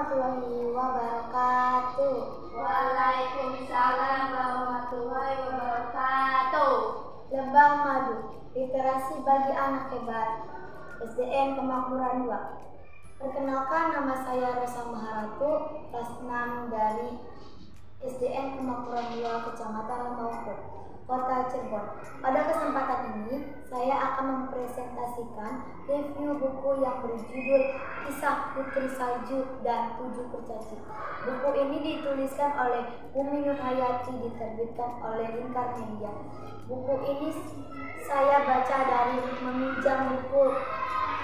warahmatullahi wabarakatuh. Waalaikumsalam warahmatullahi wabarakatuh. Lembah Madu, literasi bagi anak hebat. SDN Kemakmuran 2. Perkenalkan, nama saya Rosa Maharatu, kelas 6 dari SDN Kemakmuran 2, Kecamatan Lemauke, Kota Cirebon. Pada kesempatan ini, saya akan mempresentasikan review buku yang berjudul Kisah Putri Salju dan 7 Kurcaci. Buku ini dituliskan oleh Umi Nurhayati, diterbitkan oleh Lingkar Media. Buku ini saya baca dari meminjam buku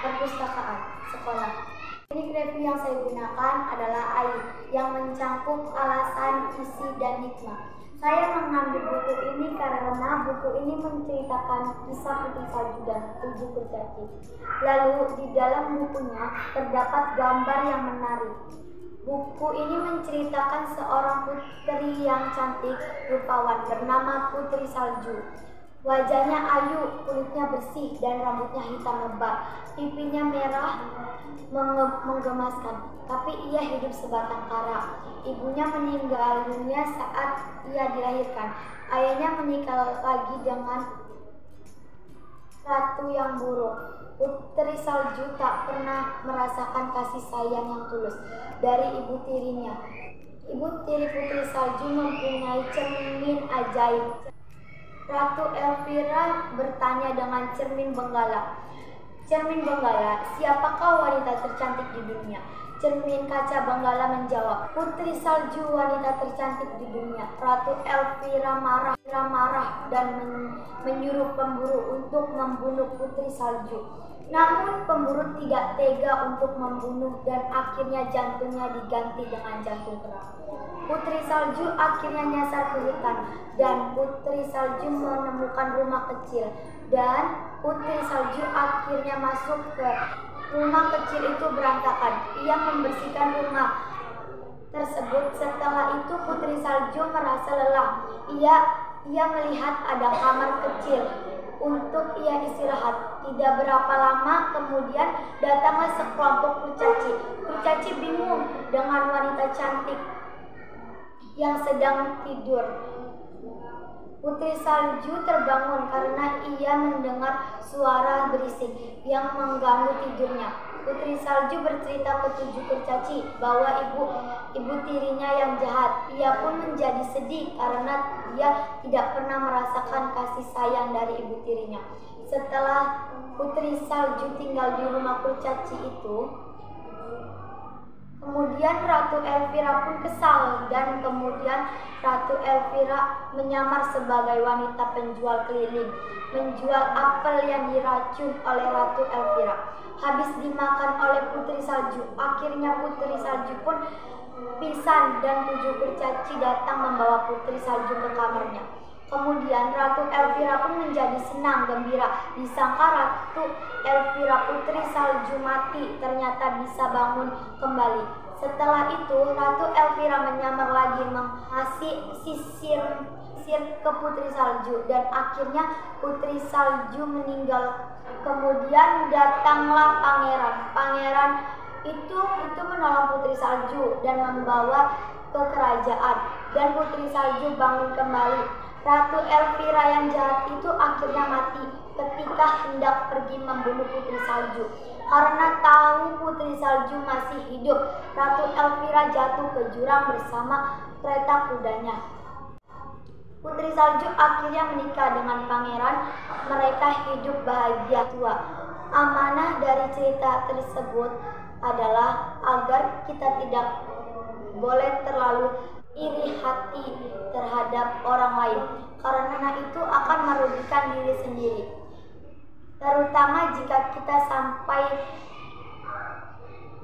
perpustakaan sekolah. Ini review yang saya gunakan adalah AI yang mencangkup alasan, isi, dan hikmah. Saya mengambil buku ini karena buku ini menceritakan kisah Putri Salju dan 7 Kurcaci. Lalu di dalam bukunya terdapat gambar yang menarik. Buku ini menceritakan seorang putri yang cantik rupawan bernama Putri Salju. Wajahnya ayu, kulitnya bersih, dan rambutnya hitam lebat. Pipinya merah menggemaskan, tapi ia hidup sebatang kara. Ibunya meninggal dunia saat ia dilahirkan. Ayahnya menikah lagi dengan ratu yang buruk. Putri Salju tak pernah merasakan kasih sayang yang tulus dari ibu tirinya. Ibu tiri Putri Salju mempunyai cermin ajaib. Ratu Elvira bertanya dengan cermin benggala. Cermin benggala, siapakah wanita tercantik di dunia? Cermin kaca benggala menjawab, Putri Salju, wanita tercantik di dunia. Ratu Elvira marah dan menyuruh pemburu untuk membunuh Putri Salju. Namun pemburu tidak tega untuk membunuh dan akhirnya jantungnya diganti dengan jantung kera. Putri Salju akhirnya nyasar ke hutan dan Putri Salju menemukan rumah kecil dan Putri Salju akhirnya masuk ke rumah kecil itu berantakan. Ia membersihkan rumah tersebut. Setelah itu Putri Salju merasa lelah. Ia melihat ada kamar kecil untuk ia istirahat. Tidak berapa lama kemudian datanglah sekelompok kurcaci. Kurcaci bingung dengan wanita cantik yang sedang tidur. Putri Salju terbangun karena ia mendengar suara berisik yang mengganggu tidurnya. Putri Salju bercerita ke 7 kurcaci bahwa ibu tirinya yang jahat. Ia pun menjadi sedih karena dia tidak pernah merasakan kasih sayang dari ibu tirinya. Setelah Putri Salju tinggal di rumah kurcaci itu, kemudian Ratu Elvira pun kesal dan kemudian Ratu Elvira menyamar sebagai wanita penjual keliling, menjual apel yang diracun oleh Ratu Elvira. Habis dimakan oleh Putri Salju, akhirnya Putri Salju pun pingsan dan 7 kurcaci datang membawa Putri Salju ke kamarnya. Kemudian Ratu Elvira pun menjadi senang gembira. Disangka Ratu Elvira Putri Salju mati, ternyata bisa bangun kembali. Setelah itu Ratu Elvira menyamar lagi mengasih sisir ke Putri Salju dan akhirnya Putri Salju meninggal. Kemudian datanglah pangeran itu menolong Putri Salju dan membawa ke kerajaan dan Putri Salju bangun kembali. Ratu Elvira yang jahat itu akhirnya mati ketika hendak pergi membunuh Putri Salju. Karena tahu Putri Salju masih hidup, Ratu Elvira jatuh ke jurang bersama kereta kudanya. Putri Salju akhirnya menikah dengan pangeran. Mereka hidup bahagia tua. Amanah dari cerita tersebut adalah agar kita tidak boleh terlalu iri hati terhadap orang lain, karena itu akan merugikan diri sendiri, terutama jika kita sampai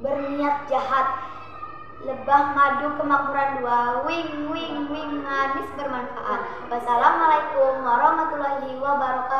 berniat jahat. Lebah Madu Kemakmuran 2, wing wing wing, manis bermanfaat. Wassalamualaikum warahmatullahi wabarakatuh.